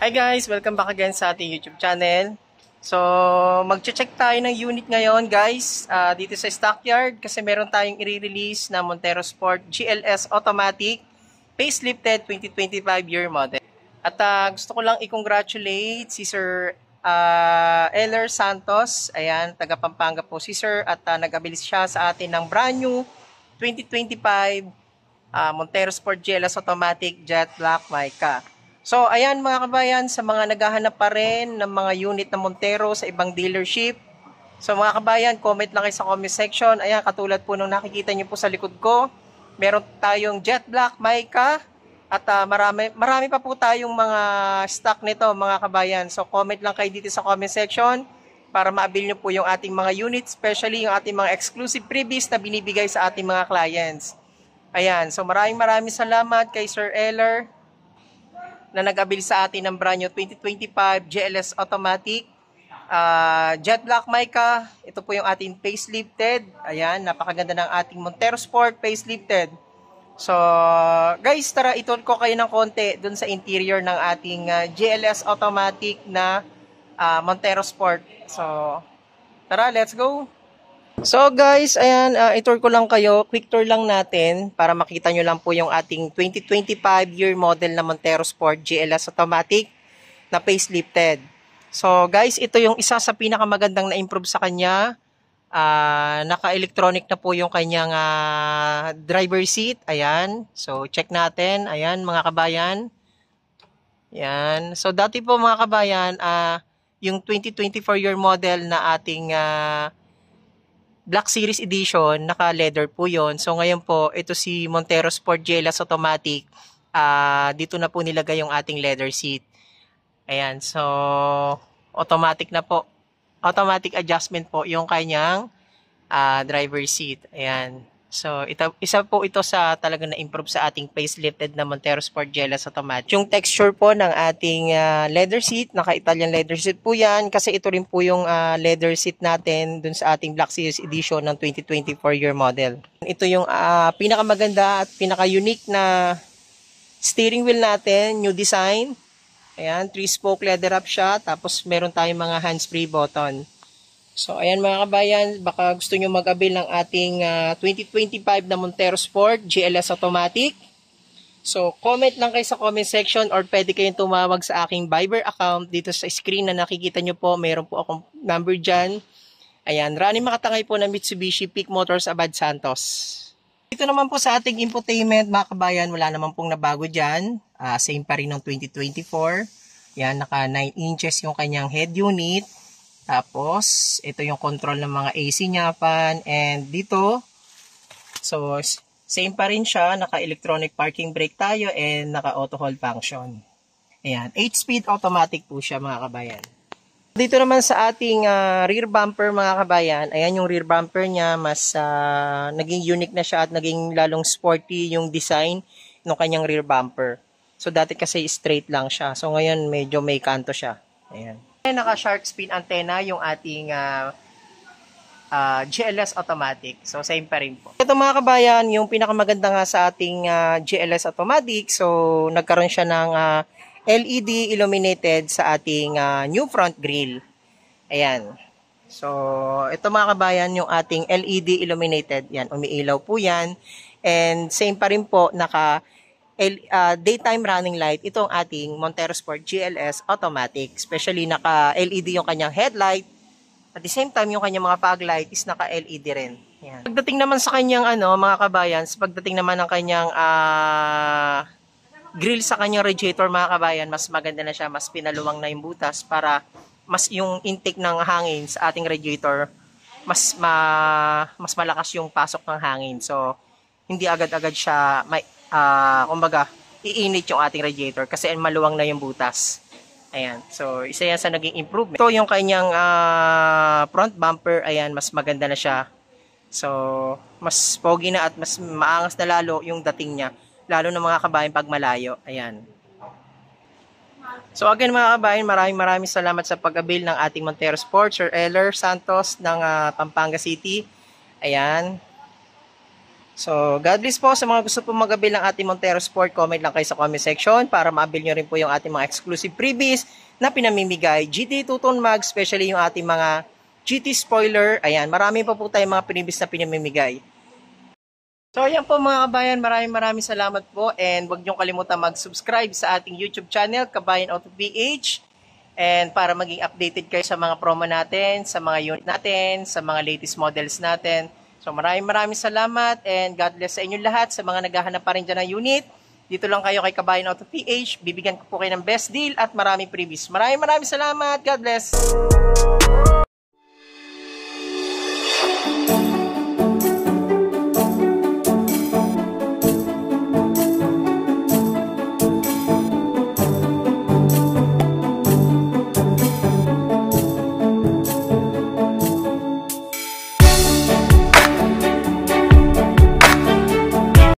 Hi guys! Welcome back again sa ating YouTube channel. So, mag-check tayo ng unit ngayon guys dito sa stockyard kasi meron tayong i-release na Montero Sport GLS Automatic Facelifted 2025 year model. At gusto ko lang i-congratulate si Sir Eller Santos. Ayan, taga Pampanga po si Sir at nag-abilis siya sa atin ng brand new 2025 Montero Sport GLS Automatic Jet Black Mica. So, ayan mga kabayan, sa mga naghahanap pa rin ng mga unit na Montero sa ibang dealership. So, mga kabayan, comment lang kayo sa comment section. Ayan, katulad po nung nakikita nyo po sa likod ko, meron tayong Jet Black Mica at marami pa po tayong mga stock nito mga kabayan. So, comment lang kayo dito sa comment section para ma-avail nyo po yung ating mga units, especially yung ating mga exclusive freebies na binibigay sa ating mga clients. Ayan, so maraming salamat kay Sir Eller na nag-abil sa atin ng brand new 2025 GLS Automatic Jet Black Mica. Ito po yung ating facelifted. Ayan, napakaganda ng ating Montero Sport facelifted. So, guys, tara itun ko kayo ng konti dun sa interior ng ating GLS Automatic na Montero Sport. So, tara, let's go! So guys, ayan, i-tour ko lang kayo, quick tour lang natin para makita nyo lang po yung ating 2025 year model na Montero Sport GLS Automatic na facelifted. So guys, ito yung isa sa pinakamagandang na-improve sa kanya. Naka-electronic na po yung kanyang driver seat. Ayan, so check natin. Ayan mga kabayan. Ayan, so dati po mga kabayan, yung 2024 year model na ating Black Series Edition, naka-leather po yon. So ngayon po, ito si Montero Sport GLS Automatic, dito na po nilagay yung ating leather seat. Ayan, so automatic na po. Automatic adjustment po yung kanyang driver seat. Ayan. So, isa po ito sa talagang na-improve sa ating facelifted na Montero Sport GLS Automatic. Yung texture po ng ating leather seat, naka-Italian leather seat po yan kasi ito rin po yung leather seat natin dun sa ating Black Series Edition ng 2024 year model. Ito yung pinakamaganda at pinaka-unique na steering wheel natin, new design. Ayan, 3-spoke leather wrap siya, tapos meron tayong mga hands-free button. So, ayan mga kabayan, baka gusto nyo mag-avail ng ating 2025 na Montero Sport GLS Automatic. So, comment lang kayo sa comment section or pwede kayong tumawag sa aking Viber account dito sa screen na nakikita nyo po. Meron po akong number dyan. Ayan, Rani Makatangay po ng Mitsubishi Peak Motors Abad Santos. Dito naman po sa ating infotainment mga kabayan, wala naman pong nabago dyan. Same pa rin ng 2024. Yan, naka 9 inches yung kanyang head unit. Tapos, ito yung control ng mga AC niya, fan, and dito, so, same pa rin siya, naka-electronic parking brake tayo, and naka-auto hold function. Ayan, 8-speed automatic po siya, mga kabayan. Dito naman sa ating rear bumper, mga kabayan, ayan yung rear bumper niya, mas naging unique na siya at naging lalong sporty yung design ng kanyang rear bumper. So, dati kasi straight lang siya. So, ngayon, medyo may kanto siya. Ayan. Naka-shark fin antenna yung ating GLS Automatic. So, same pa rin po. Ito mga kabayan, yung pinakamaganda nga sa ating GLS Automatic. So, nagkaroon siya ng LED illuminated sa ating new front grille. Ayan. So, ito mga kabayan, yung ating LED illuminated. Yan, umiilaw po yan. And same pa rin po, daytime running light, itong ating Montero Sport GLS Automatic. Especially naka-LED yung kanyang headlight. At the same time, yung kanyang mga fog light is naka-LED rin. Yan. Pagdating naman sa kanyang mga kabayan, pagdating naman ng kanyang grill sa kanyang radiator mga kabayan, mas maganda na siya, mas pinaluwang na yung butas para mas yung intake ng hangin sa ating radiator, mas malakas yung pasok ng hangin. So, hindi agad-agad siya kumbaga, iinit yung ating radiator kasi maluwang na yung butas. Ayan. So, isa yan sa naging improvement. Ito yung kanyang front bumper. Ayan, mas maganda na siya. So, mas pogi na at mas maangas na lalo yung dating niya. Lalo na mga kabayan pag malayo. Ayan. So, again mga kabayan, maraming salamat sa pag-avail ng ating Montero Sport, Sir Eller Santos ng Pampanga City. Ayan. So, God bless po sa mga gusto po mag-avail ng ating Montero Sport. Comment lang kayo sa comment section para ma-avail nyo rin po yung ating mga exclusive freebies na pinamimigay. GT 2-tone mag, especially yung ating mga GT spoiler. Ayan, marami pa po tayong mga freebies na pinamimigay. So, ayan po mga kabayan, maraming salamat po. And huwag nyo kalimutan mag-subscribe sa ating YouTube channel, Kabayan Auto PH. And para maging updated kayo sa mga promo natin, sa mga unit natin, sa mga latest models natin. So maraming salamat and God bless sa inyo lahat sa mga naghahanap pa rin dyan ng unit. Dito lang kayo kay Kabayan Auto PH. Bibigyan ko po kayo ng best deal at maraming freebies. Maraming salamat. God bless.